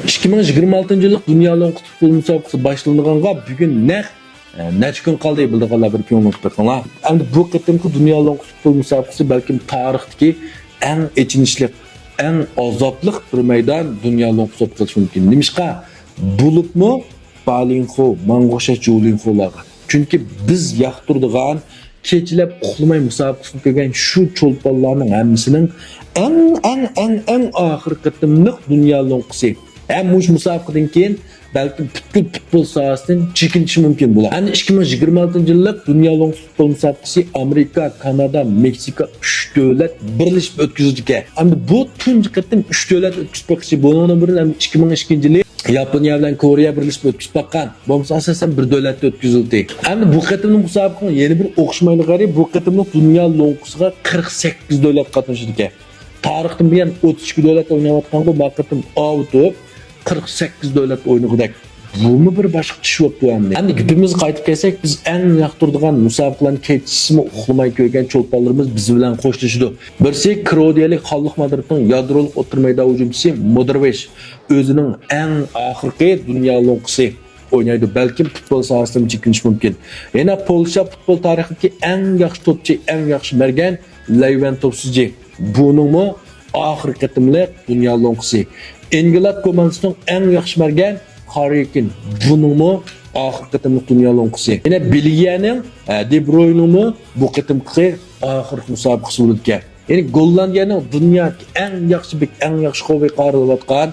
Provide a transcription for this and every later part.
2026-yıllık Dünyalığın futbol müsabakası başlanğanğa bugün neçe gün kaldı bildiğinler bir piyonluk bakınlar. Endi bu qetimki Dünyalığın futbol müsabakası belki tarihteki en içinişlik, en azaplık bir meydan Dünyalığın müsabakası mümkün. Nimişqa bulup mu Balinxo, Mangoşa, Jolinxo'larga. Çünkü biz yaxtırdıgan keçilep uxlamay müsabakasını görgen şu çolpallarının hemmisinin en ahir qetimlik Dünyalığısı. Hem muş müsabakadan keyin belki futbol sahasından çekilishi mümkün bular. Yani 2026-yıllık Dünyalığın futbol müsabakası Amerika, Kanada, Meksika 3 devlet birleşip ötküzüldü. Ama bu tuncu qetim 3 devlet ötküzüldü. Bunun birin 2002-yılı Yaponiya bilan Koreya birleşip ötküzüp bakkan. Bo'lmasa asasen bir devletde ötküzüldü. Ama bu qetimning müsabakaning yeni bir o'xshamayliklari bu qetimning Dünya Lonqisiga 48 devlet qatnashdi. Tarixdan buyon 32 devlet oynayotgan bu qetim avtib 48 devlet oynadık. Bu mu bir başka kişi yoktu yani. Endi gidimiz qaytib kelsek biz en yaxtırdıgan müsabakaların keçisini uxlamay ko'rgan çolpanlarımız biz bilan qo'shilishdi. Birisi Kroatiyalik Xalq Madridning yadroluk o'tirmayda hujumchisi Modric o'zining eng oxirgi Dünya Lonqisi oynaydı. Belki futbol sahasida chekinish mumkin. Yana Polsha futbol tarixidagi eng yaxshi topchi, eng yaxshi mergan Lewandowski. Buningmi oxirgi qatimli Dünya Lonqisi. İngiliz komandasının en yaxshi mergen Harry Kane. Buningmi oxirgi qatimli Dünya Lonqisi. Yana Belgiyaning De Bruyne'mi bu qatimki oxirgi musobaqasi bo'ldi. Yani Gollandiyaning dunyodagi eng yaxshi bek, eng yaxshi qo'y qarilayotgan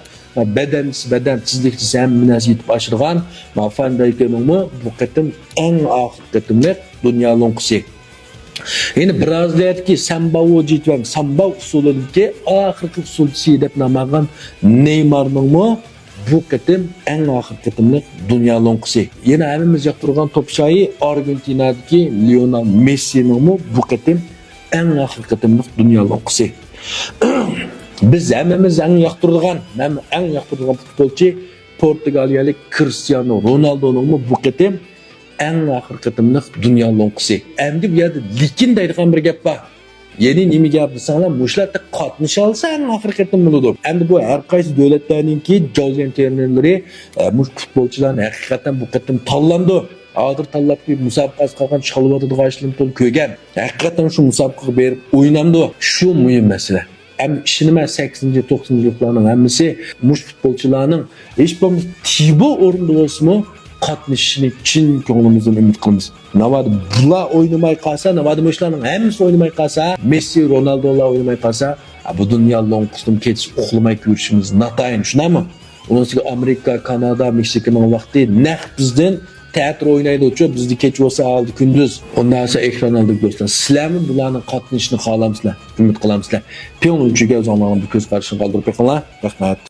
beden tizlikçisi hem münasib yetib aşırgan Van Dijk'mi bu qatim eng oxirgi qatimli Dünya Lonqisi. Yani Brazilyadagi samba usulidagi oxirgi usulchisi deb nomlangan Neymar'ningmi bu qatim eng oxirgi qatimli Dünya Lonqisi. Yana hamimiz yoqtirgan topshoyi Argentinadagi Lionel Messi'ningmi bu qatim eng oxirgi qatimli Dünya Lonqisi. Biz hamimiz eng yoqtirgan futbolchi Portugaliyalik Cristiano Ronaldo'ningmi bu qatim eng oxirgi qatimliq Dünya Lonqisi. Endi bu yerda lekin deydigan bir gap bor. Yeni nima gap desanglar, mushlarda qatnasha olsa eng oxirgi qatim bo'ladi. Endi bu har qaysi davlatlarningki jozgan terminlari mush futbolchilarni haqiqatan bu qatim tanlandi. Hozir tanlab bir musobaqasi qolgan chalvatida g'ashlim to'l ko'rgan. Haqiqatan shu musobaqaga berib o'ynamdi. Shu muhim masala. Hem işinime 80-90 yıllarının hemmisi muş futbolcularının hiç bo'lmasa Tibo o'rinda bo'lsa qatnashishini chin ko'nglimizdan umid qilamiz. Navadi bular o'ynamay qolsa, navadi mushlarning hammasi o'ynamay qolsa, Messi, Ronaldolar o'ynamay qolsa, bu Dünya Lonqisidan ketish uxlamay ko'rishimiz natayin, shunami? Unisiga Amerika, Kanada, Meksikaning vaqti naq bizdan teatr oynaydı uçuyor. Bizde keç olsa aldı gündüz. Ondan sonra ekran aldık dostlar. Sizlermi bularının qatnashishini xohlamsizlar, umid qilamsizlar. Piyon uchiga o'zinglarning bu ko'z qarashini qoldirib qo'yinglar. Rahmat.